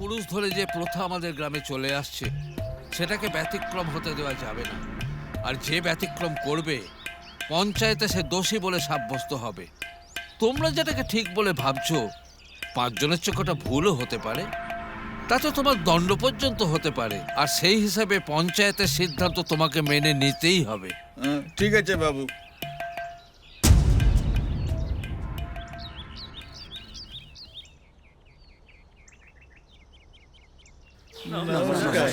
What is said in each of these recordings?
পুরুষ ধরে যে প্রথা আমাদের গ্রামে চলে আসছে সেটাকে ব্যতিক্রম হতে দেওয়া যাবে না। আর যে ব্যতিক্রম করবে পঞ্চায়েতে সে দোষী বলে সাব্যস্ত হবে। তোমরা যেটাকে ঠিক বলে ভাবছো, 5 জনের চোখে ওটা ভুলও হতে পারে, তাতে তোমার দণ্ড পর্যন্ত হতে পারে। আর সেই হিসাবে পঞ্চায়েতের সিদ্ধান্ত তোমাকে মেনে নিতেই হবে। ঠিক আছে বাবু। নমস্কার।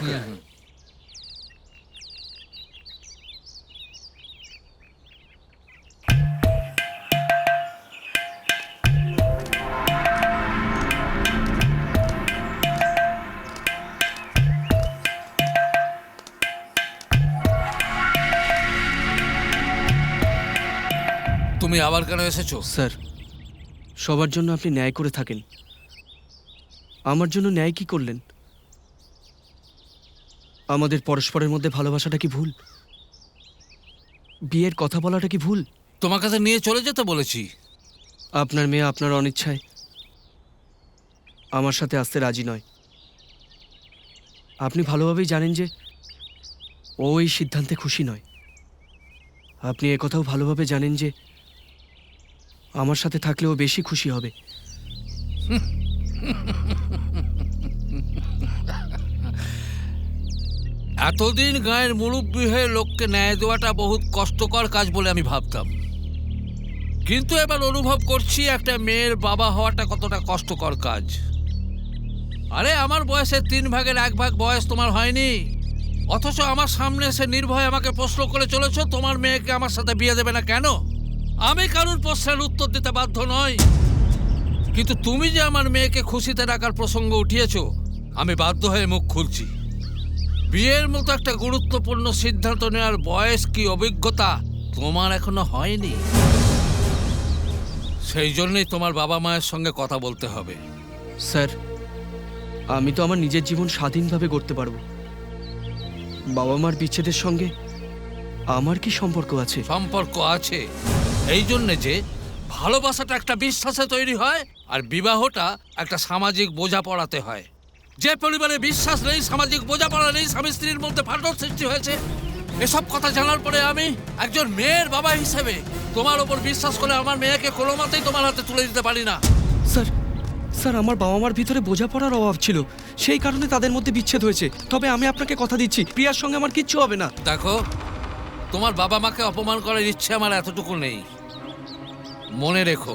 তুমি আবার কেন এসেছো? স্যার, সবার জন্য আপনি ন্যায় করে থাকেন, আমার জন্য ন্যায় কি করলেন? আমাদের পরস্পরের মধ্যে ভালোবাসাটা কি ভুল? বিয়ের কথা বলাটা কি ভুল? তোমাকে তো নিয়ে চলে যেতে বলেছি। আপনার মেয়ে আপনার অনিচ্ছায় আমার সাথে আসতে রাজি নয়। আপনি ভালোভাবেই জানেন যে ও এই সিদ্ধান্তে খুশি নয়। আপনি একথাও ভালোভাবে জানেন যে আমার সাথে থাকলে ও বেশি খুশি হবে। এতদিন গায়ের মুরব্বী হয়ে লোককে ন্যায় দেওয়াটা বহুত কষ্টকর কাজ বলে আমি ভাবতাম, কিন্তু এবার অনুভব করছি একটা মেয়ের বাবা হওয়াটা কতটা কষ্টকর কাজ। আরে আমার বয়সের 3 ভাগের 1 ভাগ বয়স তোমার হয়নি, অথচ আমার সামনে এসে নির্ভয়ে আমাকে প্রশ্ন করে চলেছ তোমার মেয়েকে আমার সাথে বিয়ে দেবে না কেন। আমি কারোর প্রশ্নের উত্তর দিতে বাধ্য নই, কিন্তু তুমি যে আমার মেয়েকে খুশিতে রাখার প্রসঙ্গ উঠিয়েছ, আমি বাধ্য হয়ে মুখ খুলছি। বিয়ের মতো একটা গুরুত্বপূর্ণ সিদ্ধান্ত নেওয়ার বয়স কি অভিজ্ঞতা তোমার এখনো হয়নি। সেই জন্যই তোমার বাবা মায়ের সঙ্গে কথা বলতে হবে। স্যার, আমি তো আমার নিজের জীবন স্বাধীনভাবে গড়তে পারবো। বাবা মার বিচ্ছেদের সঙ্গে আমার কি সম্পর্ক আছে? সম্পর্ক আছে, এই জন্যে যে ভালোবাসাটা একটা বিশ্বাসে তৈরি হয়, আর বিবাহটা একটা সামাজিক বোঝাপড়াতে হয়। যে পরিবারে বিশ্বাস নেই, সামাজিক বোঝাপড়া নেই, স্বামী স্ত্রীর মধ্যে ফাটল সৃষ্টি হয়েছে। এসব কথা জানার পরে আমি একজন মেয়ের বাবা হিসেবে তোমার ওপর বিশ্বাস করে আমার মেয়েকে কোনো মতেই তোমার হাতে তুলে দিতে পারি না। স্যার, স্যার, আমার বাবা মার ভিতরে বোঝাপড়ার অভাব ছিল, সেই কারণে তাদের মধ্যে বিচ্ছেদ হয়েছে। তবে আমি আপনাকে কথা দিচ্ছি, প্রিয়ার সঙ্গে আমার কিচ্ছু হবে না। দেখো, তোমার বাবা মাকে অপমান করার ইচ্ছে আমার এতটুকু নেই। মনে রেখো,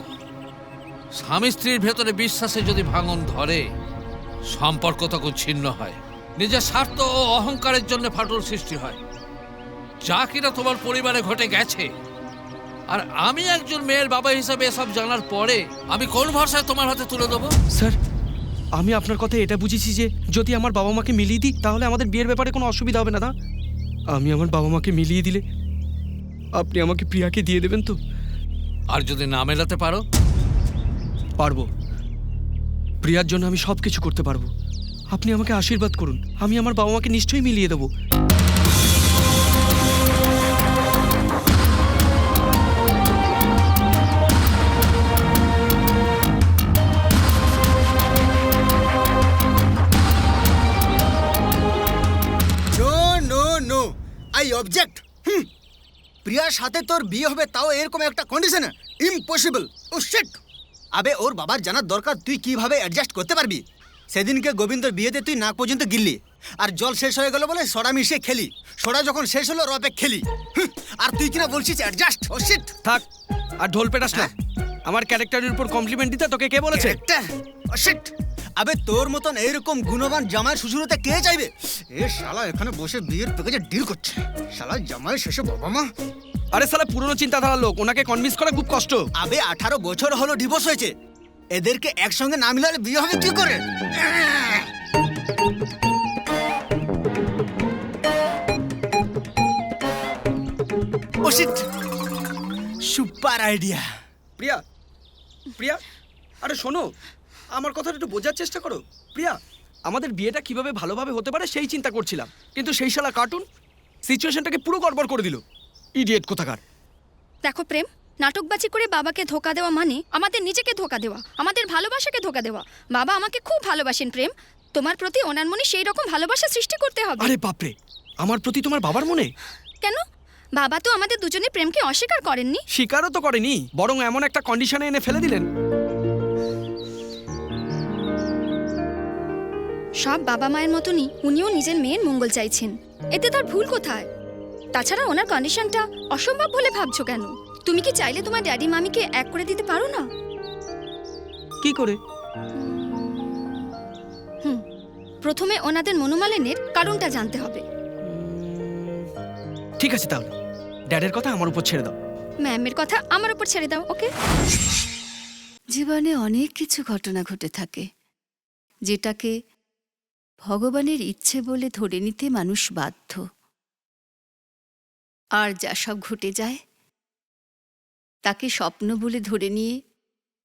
স্বামী স্ত্রীর ভেতরে বিশ্বাসে যদি ভাঙন ধরে, সম্পর্ক তখন ছিন্ন হয়। নিজের স্বার্থ ও অহংকারের জন্য ফাটল সৃষ্টি হয়, যা কিনা তোমার পরিবারে ঘটে গেছে। আর আমি একজন মেয়ের বাবা হিসাবে এসব জানার পরে আমি কোন ভরসায় তোমার হাতে তুলে দেবো? স্যার, আমি আপনার কথা এটা বুঝেছি যে যদি আমার বাবা মাকে মিলিয়ে দিই তাহলে আমাদের বিয়ের ব্যাপারে কোনো অসুবিধা হবে না। না, আমি আমার বাবা মাকে মিলিয়ে দিলে আপনি আমাকে প্রিয়াকে দিয়ে দেবেন তো? আর যদি না মেলাতে পারো? পারবো। প্রিয়ার জন্য আমি সব কিছু করতে পারবো। আপনি আমাকে আশীর্বাদ করুন, আমি আমার বাবা মাকে নিশ্চয়ই মিলিয়ে দেবো। No no no, I object. প্রিয়ার সাথে তোর বিয়ে হবে, তাও এরকম একটা কন্ডিশনে? ইম্পসিবল। Oh shit. আবে ওর বাবার জানার দরকার তুই কিভাবে অ্যাডজাস্ট করতে পারবি। সেদিনকে গোবিন্দর বিয়েতে তুই নাক পর্যন্ত গিললি, আর জল শেষ হয়ে গেল বলে সোডা মিশিয়ে খেলি। সোডা যখন শেষ হলো রপে খেলি, আর তুই কিনা বলছিস অ্যাডজাস্ট। ও শিট। থাক, আর ঢোল পেটাস না। আমার ক্যারেক্টারের উপর কমপ্লিমেন্ট দিতে তোকে কে বলেছে? ও শিট। আবে তোর মতন এইরকম গুণবান জামাইয়ের শ্বশুরতে কে চাইবে? এ শালা এখানে বসে বিয়ের প্যাকেজে ডিল করছে। শালা জামাই শেষে বাবা মা। আরে শালা পুরনো চিন্তাধারার লোক, ওনাকে কনভিন্স করা খুব কষ্ট। আবে 18 বছর হলো ডিভোর্স হয়েছে, এদেরকে একসঙ্গে না মিলালে বিয়ে হবে কি করে? ও শিট, সুপার আইডিয়া। প্রিয়া, প্রিয়া, আরে শোনো, আমার কথাটা একটু বোঝার চেষ্টা করো। প্রিয়া, আমাদের বিয়েটা কিভাবে ভালোভাবে হতে পারে সেই চিন্তা করছিলাম, কিন্তু সেই শালা কার্টুন সিচুয়েশনটাকে পুরো গড়বড় করে দিল। ইডিয়েট কোথাকার। দেখো প্রেম, নাটকবাজি করে বাবাকে ধোকা দেওয়া মানে আমাদের নিজেকে ধোকা দেওয়া, আমাদের ভালোবাসাকে ধোকা দেওয়া। বাবা আমাকে খুব ভালোবাসেন প্রেম, তোমার প্রতি ওনার মনে সেই রকম ভালোবাসা সৃষ্টি করতে হবে। আরে বাপরে, আমার প্রতি তোমার বাবার মনে? কেন? বাবা তো আমাদের দুজনের প্রেমকে অস্বীকার করেননি। স্বীকারও তো করেনি, বরং এমন একটা কন্ডিশনে এনে ফেলে দিলেন। সব বাবা মায়ের মতনই উনিও নিজের মেয়ের মঙ্গল চাইছেন, এতে তার ভুল কোথায়? তাছাড়া ওনার কন্ডিশনটা অসম্ভব বলে ভাবছো কেন? তুমি কি চাইলে তোমার ড্যাডি মামিকে এক করে দিতে পারো না? কি করে? প্রথমে ওনাদের মনোমালিন্যের কারণটা জানতে হবে। ঠিক আছে, তাহলে ড্যাডের কথা আমার উপর ছেড়ে দাও। ম্যামের কথা আমার উপর ছেড়ে দাও, ওকে? জীবনে অনেক কিছু ঘটনা ঘটে থাকে, যেটাকে ভগবানের ইচ্ছে বলে ধরে নিতে মানুষ বাধ্য। আর যা সব ঘটে যায় তাকে স্বপ্ন বলে ধরে নিয়ে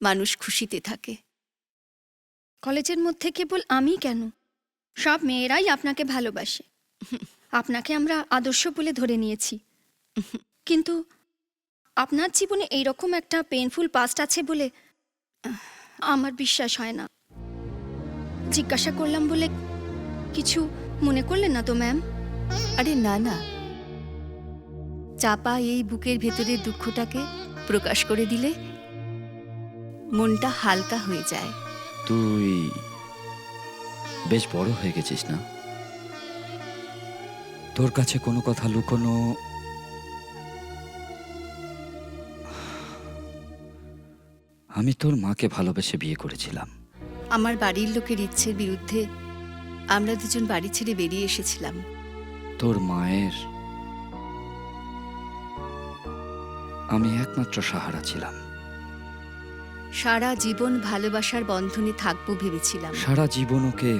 মানুষ খুশিতে থাকে। কলেজের মধ্যে কেবল আমি কেন, সব মেয়েরাই আপনাকে ভালোবাসে। আপনাকে আমরা আদর্শ বলে ধরে নিয়েছি, কিন্তু আপনার জীবনে এইরকম একটা পেইনফুল পাস্ট আছে বলে আমার বিশ্বাস হয় না। জিজ্ঞাসা করলাম বলে কিছু মনে করলেন না তো ম্যাম? আরে না না, চাপা এই বুকের ভেতরের দুঃখটাকে প্রকাশ করে দিলে মনটা হালকা হয়ে যায়। তুই বেশ বড় হয়ে গেছিস না? তোর কাছে কোনো কথা লুকোনো আমি তোর মাকে ভালোবেসে বিয়ে করেছিলাম। আমার বাড়ির লোকের ইচ্ছের বিরুদ্ধে আমরা দুজন বাড়ি ছেড়ে বেরিয়ে এসেছিলাম। তোর মায়ের আমি একমাত্র সাহারা ছিলাম। সারা জীবন ভালোবাসার বন্ধনে থাকবো ভেবেছিলাম। সারা জীবন ওকে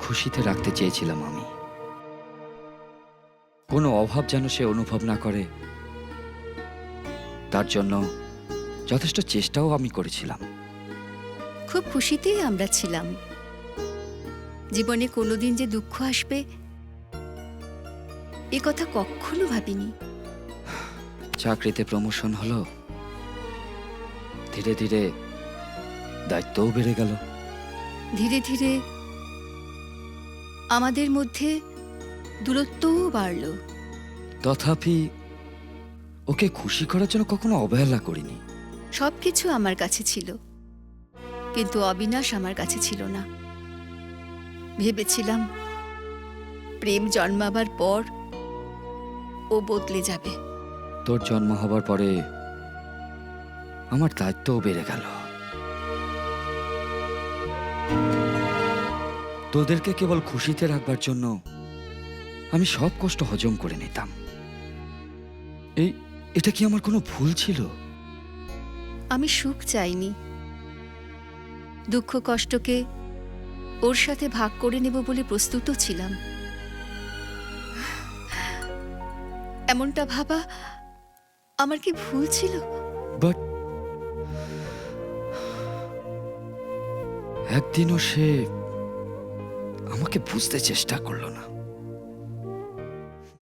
খুশিতে রাখতে চেয়েছিলাম আমি। কোনো অভাব যেন সে অনুভব না করে, তার জন্য যথেষ্ট চেষ্টাও আমি করেছিলাম। খুব খুশিতেই আমরা ছিলাম। জীবনে কোনোদিন যে দুঃখ আসবে এ কথা কখনো ভাবিনি। চাকরিতে প্রমোশন হলো, ধীরে ধীরে দায়িত্বও বেড়ে গেল। ধীরে ধীরে আমাদের মধ্যে দূরত্বও বাড়ল। তথাপি ওকে খুশি করার জন্য কখনো অবহেলা করিনি। সবকিছু আমার কাছে ছিল, কিন্তু অবিনাশ আমার কাছে ছিল না। ভেবেছিলাম প্রেম জন্মাবার পর ও বদলে যাবে। তোর জন্ম হবার পরে আমার দায়িত্বও বেড়ে গেল। তোদেরকে কেবল খুশিতে রাখবার জন্য আমি সব কষ্ট হজম করে নিতাম। এটা কি আমার কোনো ভুল ছিল? আমি সুখ চাইনি, দুঃখ কষ্টকে ওর সাথে ভাগ করে নেব বলে প্রস্তুত ছিলাম। এমনটা ভাবা আমার কি ভুল ছিল? বাট একদিনও সে আমাকে বুঝতে চেষ্টা করলো না।